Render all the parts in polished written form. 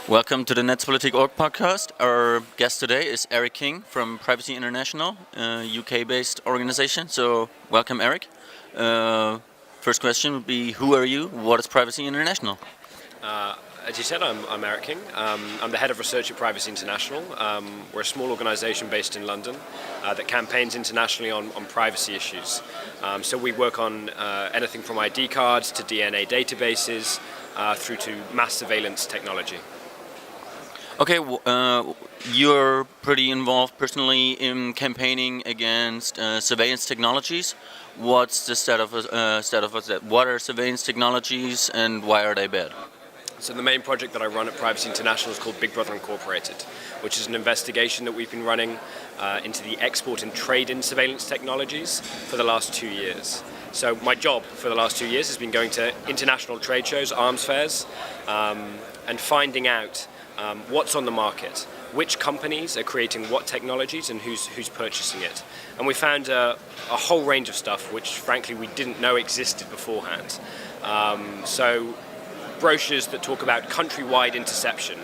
Welcome to the Netzpolitik.org podcast. Our guest today is Eric King from Privacy International, a UK-based organization. So, welcome, Eric. First question would be, who are you? What is Privacy International? As you said, I'm Eric King. I'm the head of research at Privacy International. We're a small organisation based in London that campaigns internationally on privacy issues. So we work on anything from ID cards to DNA databases through to mass surveillance technology. Okay, you're pretty involved personally in campaigning against surveillance technologies. What's the status of that? What are surveillance technologies and why are they bad? So the main project that I run at Privacy International is called Big Brother Incorporated, which is an investigation that we've been running into the export and trade in surveillance technologies for the last 2 years. So my job for the last 2 years has been going to international trade shows, arms fairs, and finding out what's on the market, which companies are creating what technologies and who's purchasing it. And we found a whole range of stuff which frankly we didn't know existed beforehand. So brochures that talk about countrywide interception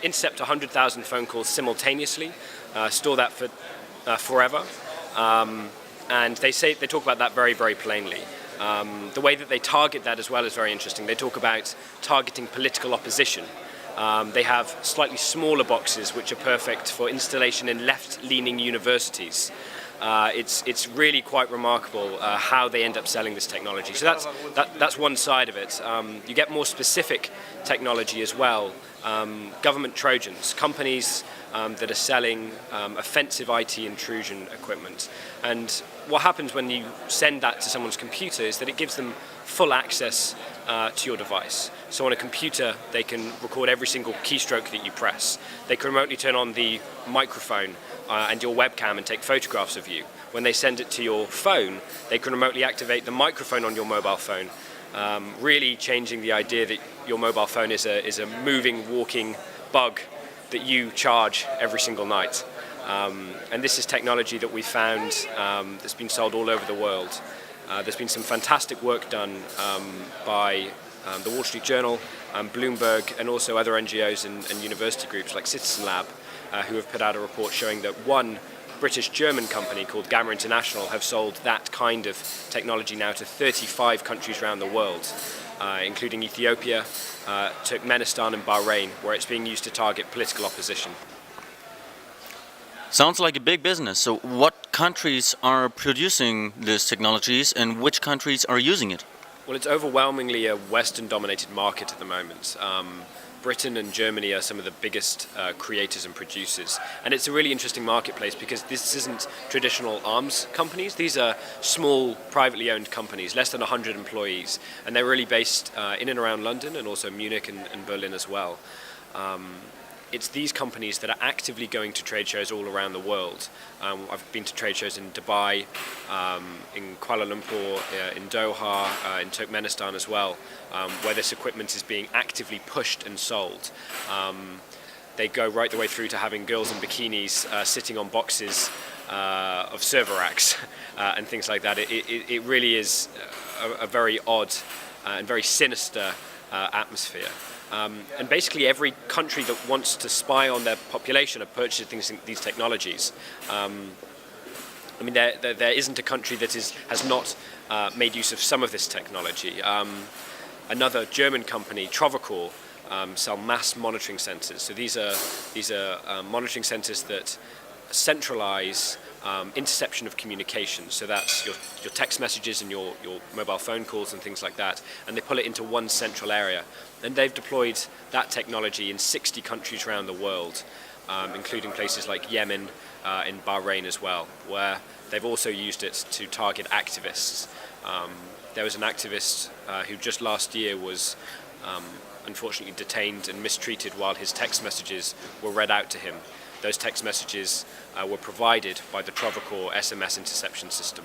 intercept 100,000 phone calls simultaneously, store that for forever, and they talk about that very, very plainly. The way that they target that as well is very interesting. They talk about targeting political opposition. They have slightly smaller boxes which are perfect for installation in left-leaning universities. It's really quite remarkable how they end up selling this technology. So that's one side of it. You get more specific technology as well. Government Trojans, companies that are selling offensive IT intrusion equipment. And what happens when you send that to someone's computer is that it gives them full access to your device. So on a computer, they can record every single keystroke that you press. They can remotely turn on the microphone and your webcam and take photographs of you. When they send it to your phone, they can remotely activate the microphone on your mobile phone, really changing the idea that your mobile phone is a moving, walking bug that you charge every single night. And this is technology that we found that's been sold all over the world. There's been some fantastic work done by the Wall Street Journal, Bloomberg, and also other NGOs and university groups like Citizen Lab, who have put out a report showing that one British-German company called Gamma International have sold that kind of technology now to 35 countries around the world, including Ethiopia, Turkmenistan and Bahrain, where it's being used to target political opposition. Sounds like a big business. So what countries are producing these technologies and which countries are using it? Well, it's overwhelmingly a Western-dominated market at the moment. Britain and Germany are some of the biggest creators and producers. And it's a really interesting marketplace because this isn't traditional arms companies. These are small, privately owned companies, less than 100 employees. And they're really based in and around London and also Munich and Berlin as well. It's these companies that are actively going to trade shows all around the world. I've been to trade shows in Dubai, in Kuala Lumpur, in Doha, in Turkmenistan as well, where this equipment is being actively pushed and sold. They go right the way through to having girls in bikinis sitting on boxes of server racks and things like that. It really is a very odd and very sinister atmosphere. And basically every country that wants to spy on their population are purchasing these technologies. I mean, there isn't a country that has not made use of some of this technology. Another German company, Trovacor, sell mass monitoring sensors. So these are monitoring sensors that centralize interception of communication. So that's your text messages and your mobile phone calls and things like that. And they pull it into one central area. And they've deployed that technology in 60 countries around the world, including places like Yemen, in Bahrain as well, where they've also used it to target activists. There was an activist who just last year was unfortunately detained and mistreated while his text messages were read out to him. Those text messages were provided by the Trovacor SMS interception system.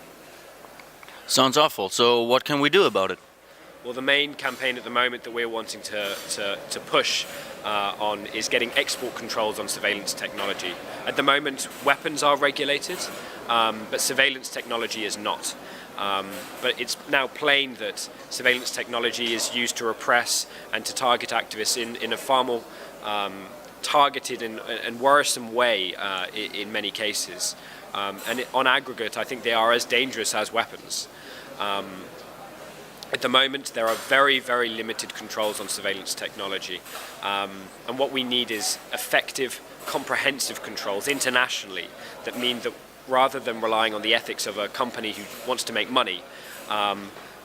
Sounds awful. So what can we do about it? Well, the main campaign at the moment that we're wanting to push on is getting export controls on surveillance technology. At the moment, weapons are regulated, but surveillance technology is not. But it's now plain that surveillance technology is used to repress and to target activists in a far more targeted and worrisome way in many cases. On aggregate, I think they are as dangerous as weapons. At the moment, there are very, very limited controls on surveillance technology. And what we need is effective, comprehensive controls internationally that mean that rather than relying on the ethics of a company who wants to make money,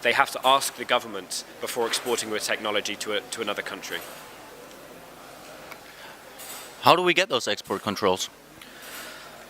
they have to ask the government before exporting the technology to another country. How do we get those export controls?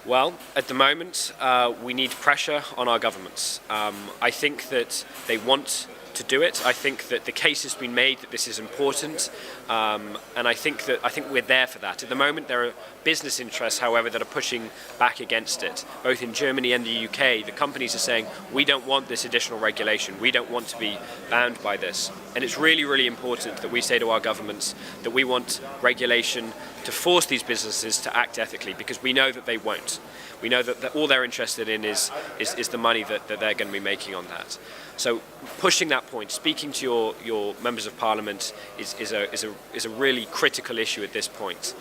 Well, at the moment, we need pressure on our governments. I think that they want to do it. I think that the case has been made that this is important, and I think we're there for that. At the moment, there are business interests, however, that are pushing back against it. Both in Germany and the UK, the companies are saying, we don't want this additional regulation. We don't want to be bound by this. And it's really, really important that we say to our governments that we want regulation to force these businesses to act ethically, because we know that they won't. We know that all they're interested in is the money that they're going to be making on that. So pushing that point, speaking to your members of parliament is a really critical issue at this point.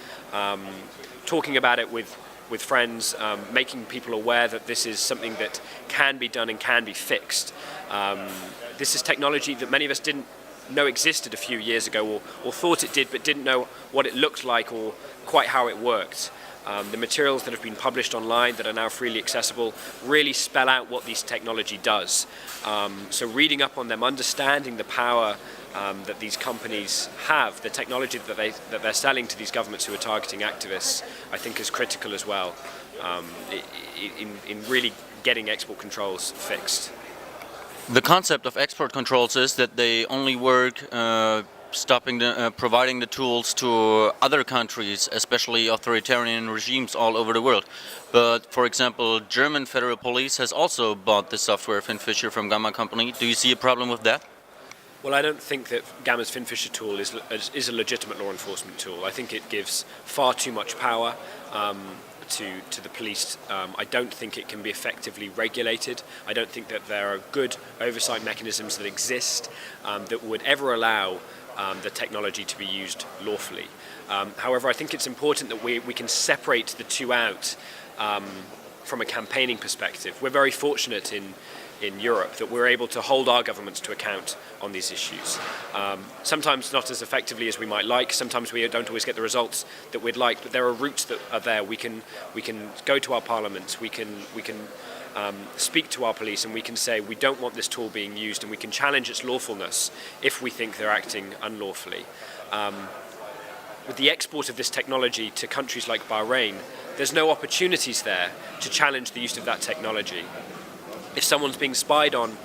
Talking about it with friends, making people aware that this is something that can be done and can be fixed. This is technology that many of us didn't know existed a few years ago, or thought it did, but didn't know what it looked like or quite how it worked. The materials that have been published online that are now freely accessible really spell out what this technology does. So reading up on them, understanding the power that these companies have, the technology that they're selling to these governments who are targeting activists, I think is critical as well in really getting export controls fixed. The concept of export controls is that they only work providing the tools to other countries, especially authoritarian regimes all over the world. But, for example, German federal police has also bought the software FinFisher from Gamma Company. Do you see a problem with that? Well, I don't think that Gamma's FinFisher tool is a legitimate law enforcement tool. I think it gives far too much power to the police. I don't think it can be effectively regulated. I don't think that there are good oversight mechanisms that exist that would ever allow the technology to be used lawfully. However, I think it's important that we can separate the two out from a campaigning perspective. We're very fortunate in Europe that we're able to hold our governments to account on these issues. Sometimes not as effectively as we might like. Sometimes we don't always get the results that we'd like, but there are routes that are there. We can go to our parliaments. We can speak to our police, and we can say we don't want this tool being used, and we can challenge its lawfulness if we think they're acting unlawfully. With the export of this technology to countries like Bahrain, there's no opportunities there to challenge the use of that technology. If someone's being spied on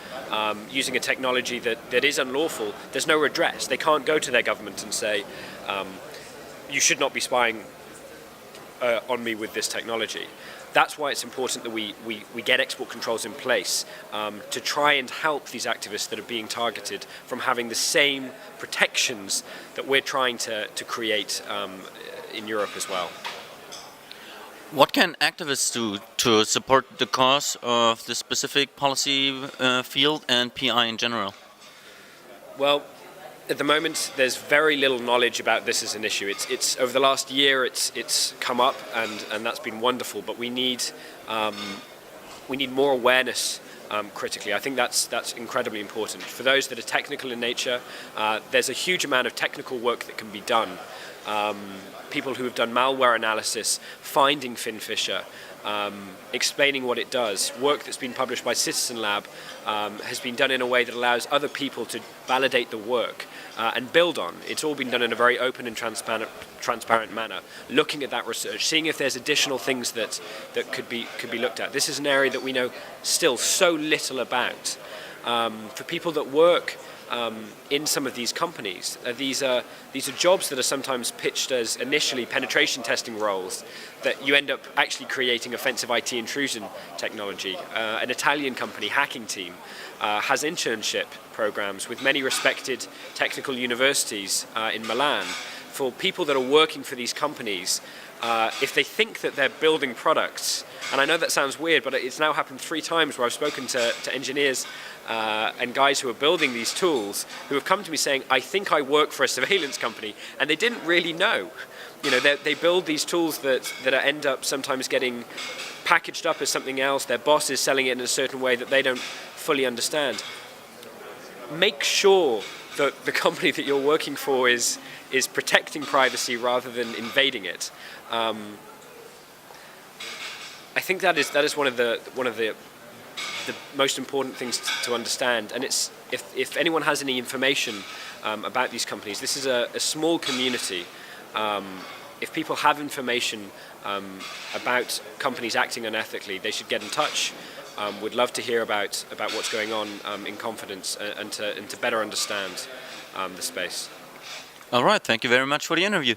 using a technology that is unlawful, there's no redress. They can't go to their government and say, you should not be spying on me with this technology. That's why it's important that we get export controls in place to try and help these activists that are being targeted from having the same protections that we're trying to create in Europe as well. What can activists do to support the cause of the specific policy field and PI in general? Well, at the moment, there's very little knowledge about this as an issue. It's over the last year, it's come up, and that's been wonderful. But we need more awareness. Critically, I think that's incredibly important. For those that are technical in nature, there's a huge amount of technical work that can be done. People who have done malware analysis, finding FinFisher, explaining what it does. Work that's been published by Citizen Lab has been done in a way that allows other people to validate the work and build on. It's all been done in a very open and transparent manner, looking at that research, seeing if there's additional things that could be looked at. This is an area that we know still so little about. For people that work in some of these companies, these are jobs that are sometimes pitched as initially penetration testing roles that you end up actually creating offensive IT intrusion technology. An Italian company, Hacking Team, has internship programs with many respected technical universities in Milan for people that are working for these companies if they think that they're building products, and I know that sounds weird, but it's now happened 3 times where I've spoken to engineers and guys who are building these tools who have come to me saying, I think I work for a surveillance company, and they didn't really know. You know, they build these tools that end up sometimes getting packaged up as something else. Their boss is selling it in a certain way that they don't fully understand. Make sure that the company that you're working for is protecting privacy rather than invading it. I think that is one of the most important things to understand. And it's if anyone has any information about these companies, this is a small community. If people have information about companies acting unethically, they should get in touch. Would love to hear about what's going on in confidence and to better understand the space. All right, thank you very much for the interview.